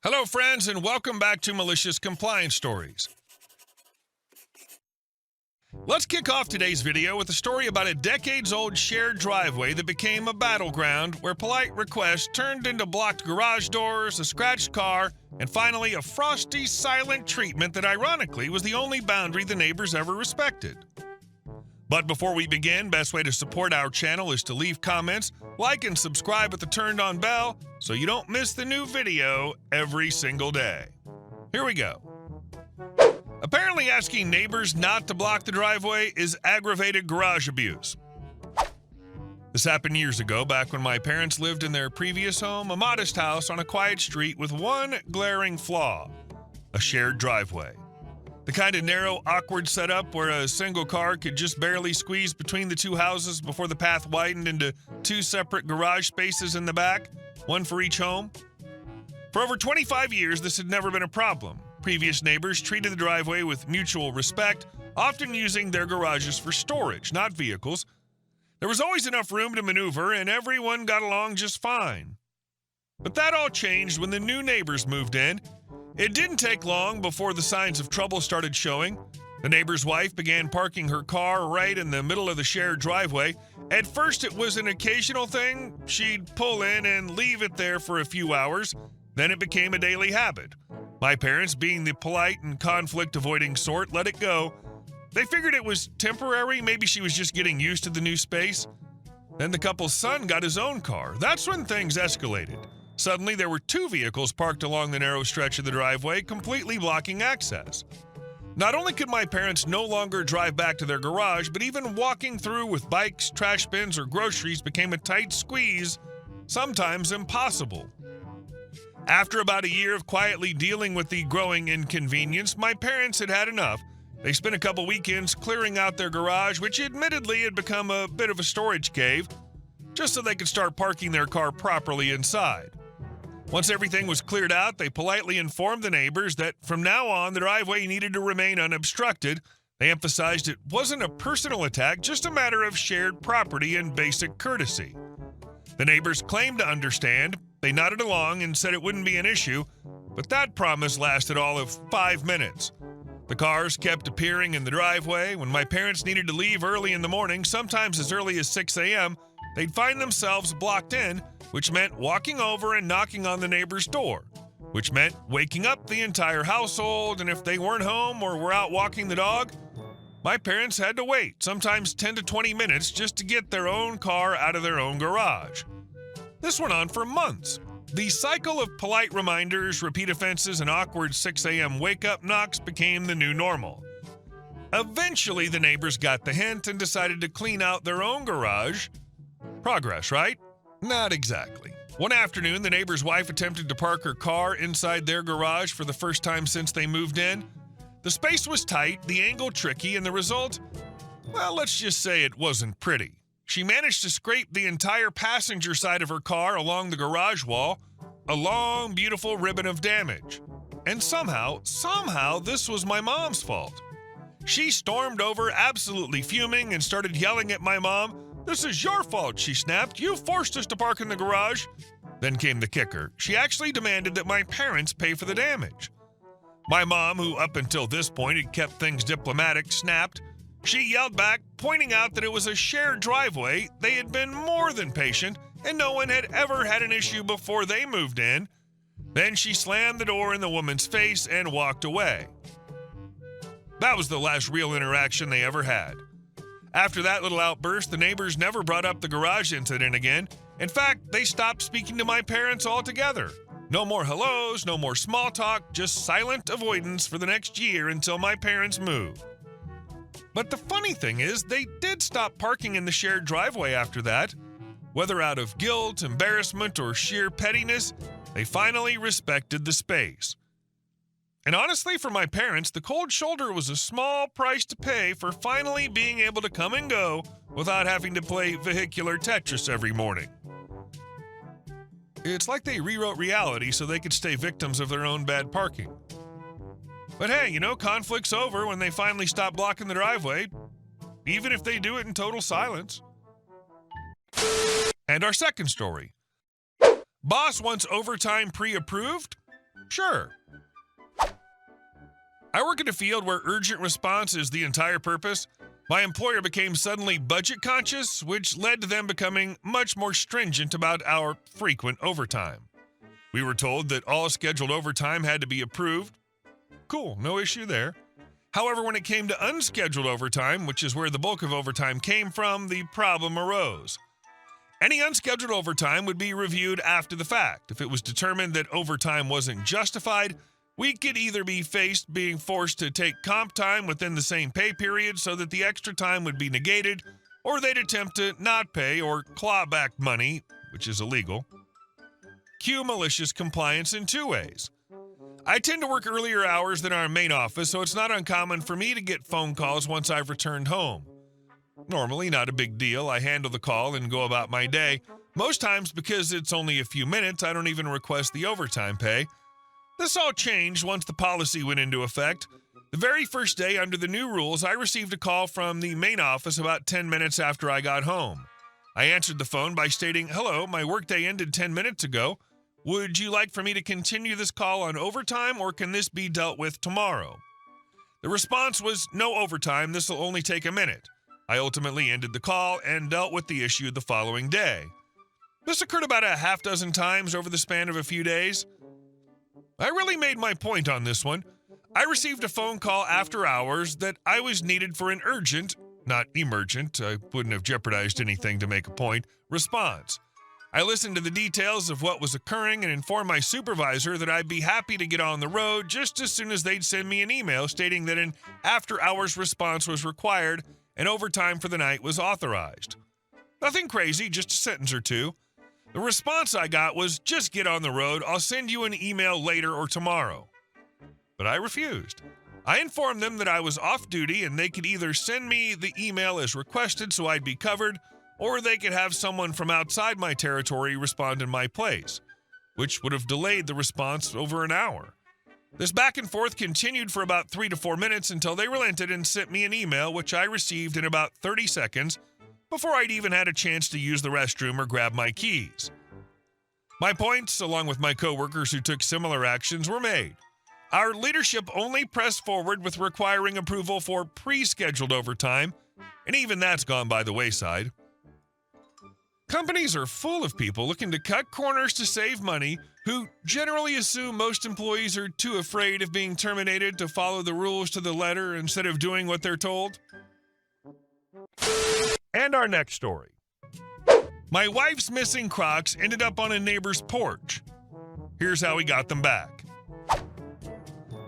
Hello, friends, and welcome back to Malicious Compliance Stories. Let's kick off today's video with a story about a decades-old shared driveway that became a battleground where polite requests turned into blocked garage doors, a scratched car, and finally a frosty, silent treatment that ironically was the only boundary the neighbors ever respected. But before we begin, best way to support our channel is to leave comments, like and subscribe with the turned-on bell so you don't miss the new video every single day. Here we go. Apparently asking neighbors not to block the driveway is aggravated garage abuse. This happened years ago, back when my parents lived in their previous home, a modest house on a quiet street with one glaring flaw: a shared driveway. The kind of narrow, awkward setup where a single car could just barely squeeze between the two houses before the path widened into two separate garage spaces in the back, one for each home. For over 25 years, this had never been a problem. Previous neighbors treated the driveway with mutual respect, often using their garages for storage, not vehicles. There was always enough room to maneuver, and everyone got along just fine. But that all changed when the new neighbors moved in. It didn't take long before the signs of trouble started showing. The neighbor's wife began parking her car right in the middle of the shared driveway. At first, it was an occasional thing. She'd pull in and leave it there for a few hours. Then it became a daily habit. My parents, being the polite and conflict-avoiding sort, let it go. They figured it was temporary. Maybe she was just getting used to the new space. Then the couple's son got his own car. That's when things escalated. Suddenly, there were two vehicles parked along the narrow stretch of the driveway, completely blocking access. Not only could my parents no longer drive back to their garage, but even walking through with bikes, trash bins, or groceries became a tight squeeze, sometimes impossible. After about a year of quietly dealing with the growing inconvenience, my parents had had enough. They spent a couple weekends clearing out their garage, which admittedly had become a bit of a storage cave, just so they could start parking their car properly inside. Once everything was cleared out, they politely informed the neighbors that from now on, the driveway needed to remain unobstructed. They emphasized it wasn't a personal attack, just a matter of shared property and basic courtesy. The neighbors claimed to understand. They nodded along and said it wouldn't be an issue, but that promise lasted all of 5 minutes. The cars kept appearing in the driveway. When my parents needed to leave early in the morning, sometimes as early as 6 a.m., they'd find themselves blocked in, which meant walking over and knocking on the neighbor's door, which meant waking up the entire household, and if they weren't home or were out walking the dog, my parents had to wait, sometimes 10 to 20 minutes, just to get their own car out of their own garage. This went on for months. The cycle of polite reminders, repeat offenses, and awkward 6 a.m. wake-up knocks became the new normal. Eventually, the neighbors got the hint and decided to clean out their own garage. Progress, right? Not exactly. One afternoon, the neighbor's wife attempted to park her car inside their garage for the first time since they moved in. The space was tight, the angle tricky, and the result, well, let's just say it wasn't pretty. She managed to scrape the entire passenger side of her car along the garage wall, a long, beautiful ribbon of damage. And somehow, this was my mom's fault. She stormed over, absolutely fuming, and started yelling at my mom. "This is your fault," she snapped. "You forced us to park in the garage." Then came the kicker. She actually demanded that my parents pay for the damage. My mom, who up until this point had kept things diplomatic, snapped. She yelled back, pointing out that it was a shared driveway. They had been more than patient, and no one had ever had an issue before they moved in. Then she slammed the door in the woman's face and walked away. That was the last real interaction they ever had. After that little outburst, the neighbors never brought up the garage incident again. In fact, they stopped speaking to my parents altogether. No more hellos, no more small talk, just silent avoidance for the next year until my parents moved. But the funny thing is, they did stop parking in the shared driveway after that. Whether out of guilt, embarrassment, or sheer pettiness, they finally respected the space. And honestly, for my parents, the cold shoulder was a small price to pay for finally being able to come and go without having to play vehicular Tetris every morning. It's like they rewrote reality so they could stay victims of their own bad parking. But hey, conflict's over when they finally stop blocking the driveway, even if they do it in total silence. And our second story. Boss wants overtime pre-approved? Sure. I work in a field where urgent response is the entire purpose. My employer became suddenly budget conscious, which led to them becoming much more stringent about our frequent overtime. We were told that all scheduled overtime had to be approved. Cool, no issue there. However, when it came to unscheduled overtime, which is where the bulk of overtime came from, the problem arose. Any unscheduled overtime would be reviewed after the fact. If it was determined that overtime wasn't justified, we could either be faced being forced to take comp time within the same pay period so that the extra time would be negated, or they'd attempt to not pay or claw back money, which is illegal. Cue malicious compliance in two ways. I tend to work earlier hours than our main office, so it's not uncommon for me to get phone calls once I've returned home. Normally, not a big deal. I handle the call and go about my day. Most times, because it's only a few minutes, I don't even request the overtime pay. This all changed once the policy went into effect. The very first day under the new rules, I received a call from the main office about 10 minutes after I got home. I answered the phone by stating, "Hello, my workday ended 10 minutes ago. Would you like for me to continue this call on overtime, or can this be dealt with tomorrow?" The response was, "No overtime, this will only take a minute." I ultimately ended the call and dealt with the issue the following day. This occurred about a half dozen times over the span of a few days. I really made my point on this one. I received a phone call after hours that I was needed for an urgent, not emergent, I wouldn't have jeopardized anything to make a point, response. I listened to the details of what was occurring and informed my supervisor that I'd be happy to get on the road just as soon as they'd send me an email stating that an after-hours response was required and overtime for the night was authorized. Nothing crazy, just a sentence or two. The response I got was, "Just get on the road, I'll send you an email later or tomorrow." But I refused. I informed them that I was off duty and they could either send me the email as requested so I'd be covered, or they could have someone from outside my territory respond in my place, which would have delayed the response over an hour. This back and forth continued for about 3 to 4 minutes until they relented and sent me an email, which I received in about 30 seconds before I'd even had a chance to use the restroom or grab my keys. My points, along with my coworkers who took similar actions, were made. Our leadership only pressed forward with requiring approval for pre-scheduled overtime, and even that's gone by the wayside. Companies are full of people looking to cut corners to save money who generally assume most employees are too afraid of being terminated to follow the rules to the letter instead of doing what they're told. And our next story. My wife's missing Crocs ended up on a neighbor's porch. Here's how he got them back.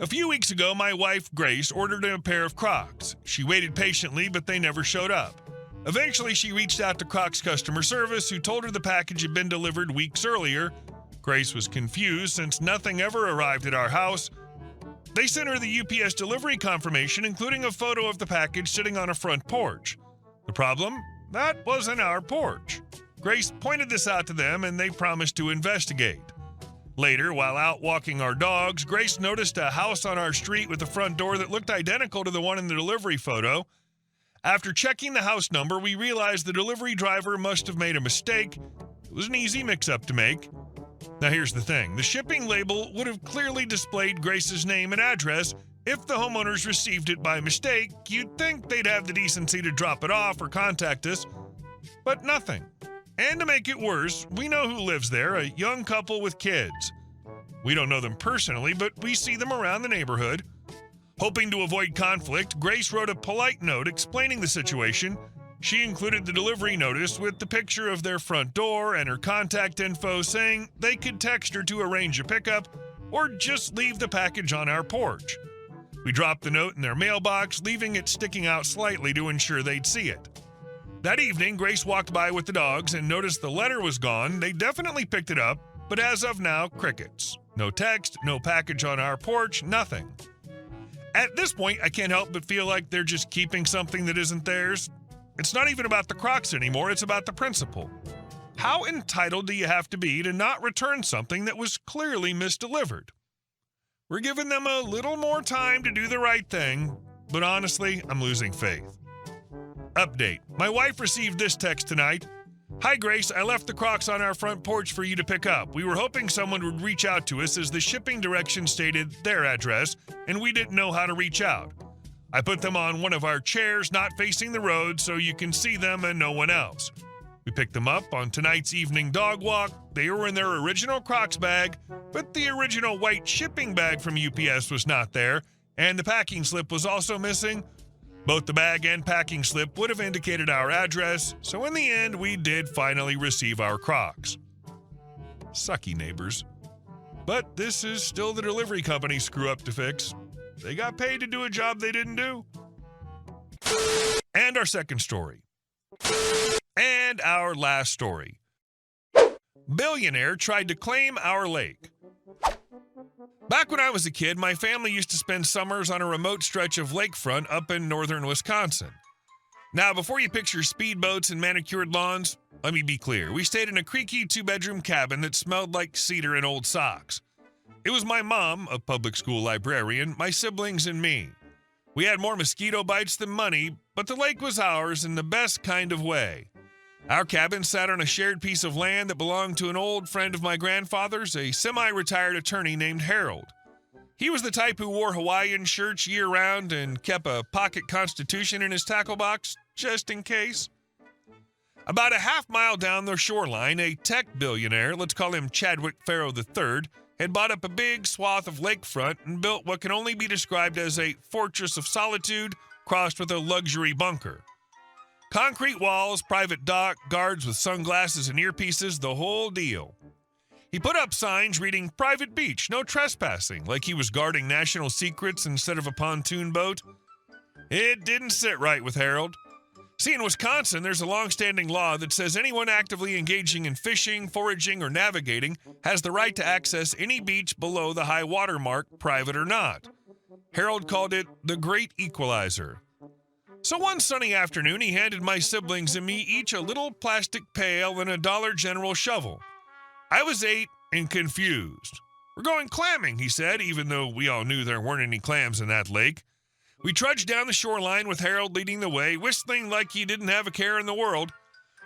A few weeks ago, my wife, Grace, ordered a pair of Crocs. She waited patiently, but they never showed up. Eventually, she reached out to Crocs customer service, who told her the package had been delivered weeks earlier. Grace was confused since nothing ever arrived at our house. They sent her the UPS delivery confirmation, including a photo of the package sitting on a front porch. The problem? That wasn't our porch. Grace pointed this out to them, and they promised to investigate. Later, while out walking our dogs, Grace noticed a house on our street with a front door that looked identical to the one in the delivery photo. After checking the house number, we realized the delivery driver must have made a mistake. It was an easy mix-up to make. Now here's the thing. The shipping label would have clearly displayed Grace's name and address. If the homeowners received it by mistake, you'd think they'd have the decency to drop it off or contact us. But nothing. And to make it worse, we know who lives there, a young couple with kids. We don't know them personally, but we see them around the neighborhood. Hoping to avoid conflict, Grace wrote a polite note explaining the situation. She included the delivery notice with the picture of their front door and her contact info, saying they could text her to arrange a pickup or just leave the package on our porch. We dropped the note in their mailbox, leaving it sticking out slightly to ensure they'd see it. That evening, Grace walked by with the dogs and noticed the letter was gone. They definitely picked it up, but as of now, crickets. No text, no package on our porch, nothing. At this point, I can't help but feel like they're just keeping something that isn't theirs. It's not even about the Crocs anymore, it's about the principle. How entitled do you have to be to not return something that was clearly misdelivered? We're giving them a little more time to do the right thing, but honestly, I'm losing faith. Update. My wife received this text tonight. Hi, Grace. I left the Crocs on our front porch for you to pick up. We were hoping someone would reach out to us as the shipping directions stated their address, and we didn't know how to reach out. I put them on one of our chairs not facing the road so you can see them and no one else. We picked them up on tonight's evening dog walk. They were in their original Crocs bag, but the original white shipping bag from UPS was not there, and the packing slip was also missing. Both the bag and packing slip would have indicated our address, so in the end, we did finally receive our Crocs. Sucky neighbors. But this is still the delivery company's screw-up to fix. They got paid to do a job they didn't do. And our second story. And our last story. Billionaire tried to claim our lake. Back when I was a kid, my family used to spend summers on a remote stretch of lakefront up in northern Wisconsin. Now, before you picture speedboats and manicured lawns, let me be clear. We stayed in a creaky two-bedroom cabin that smelled like cedar and old socks. It was my mom, a public school librarian, my siblings, and me. We had more mosquito bites than money, but the lake was ours in the best kind of way. Our cabin sat on a shared piece of land that belonged to an old friend of my grandfather's, a semi-retired attorney named Harold. He was the type who wore Hawaiian shirts year-round and kept a pocket Constitution in his tackle box, just in case. About a half-mile down the shoreline, a tech billionaire, let's call him Chadwick Farrow III, had bought up a big swath of lakefront and built what can only be described as a fortress of solitude crossed with a luxury bunker. Concrete walls, private dock, guards with sunglasses and earpieces, the whole deal. He put up signs reading "Private Beach, no trespassing," like he was guarding national secrets instead of a pontoon boat. It didn't sit right with Harold. See, in Wisconsin, there's a long-standing law that says anyone actively engaging in fishing, foraging, or navigating has the right to access any beach below the high water mark, private or not. Harold called it the Great Equalizer. So one sunny afternoon, he handed my siblings and me each a little plastic pail and a Dollar General shovel. I was 8 and confused. "We're going clamming," he said, even though we all knew there weren't any clams in that lake. We trudged down the shoreline with Harold leading the way, whistling like he didn't have a care in the world.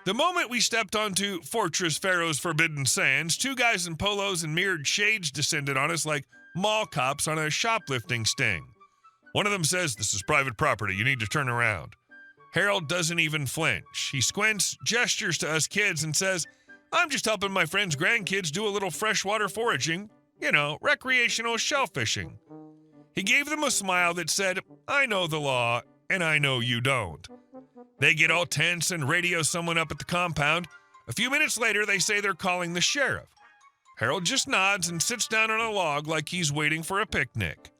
The moment we stepped onto Fortress Pharaoh's Forbidden Sands, 2 guys in polos and mirrored shades descended on us like mall cops on a shoplifting sting. One of them says, "This is private property, you need to turn around." Harold doesn't even flinch. He squints, gestures to us kids, and says, "I'm just helping my friend's grandkids do a little freshwater foraging. You know, recreational shellfishing." He gave them a smile that said, "I know the law, and I know you don't." They get all tense and radio someone up at the compound. A few minutes later, they say they're calling the sheriff. Harold just nods and sits down on a log like he's waiting for a picnic.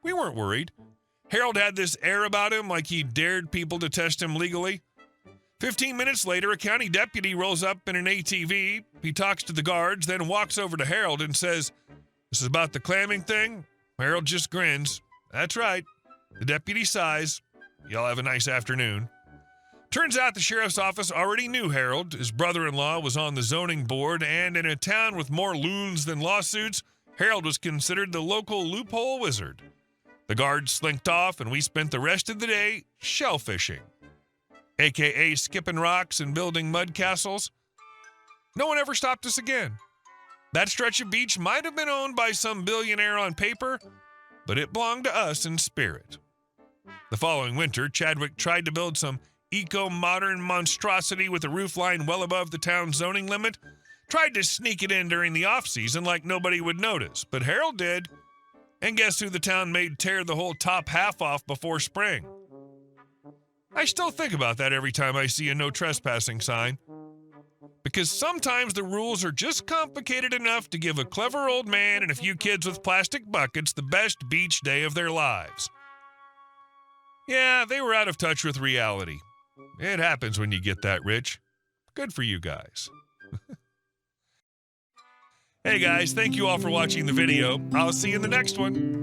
We weren't worried. Harold had this air about him like he dared people to test him legally. 15 minutes later, a county deputy rolls up in an ATV. He talks to the guards, then walks over to Harold and says, "This is about the clamming thing?" Harold just grins. "That's right." The deputy sighs. "Y'all have a nice afternoon." Turns out the sheriff's office already knew Harold. His brother-in-law was on the zoning board, and in a town with more loons than lawsuits, Harold was considered the local loophole wizard. The guards slinked off, and we spent the rest of the day shellfishing, a.k.a. skipping rocks and building mud castles. No one ever stopped us again. That stretch of beach might have been owned by some billionaire on paper, but it belonged to us in spirit. The following winter, Chadwick tried to build some eco-modern monstrosity with a roofline well above the town's zoning limit, tried to sneak it in during the off-season like nobody would notice, but Harold did. And guess who the town made tear the whole top half off before spring? I still think about that every time I see a no trespassing sign. Because sometimes the rules are just complicated enough to give a clever old man and a few kids with plastic buckets the best beach day of their lives. Yeah, they were out of touch with reality. It happens when you get that rich. Good for you guys. Hey guys, thank you all for watching the video. I'll see you in the next one.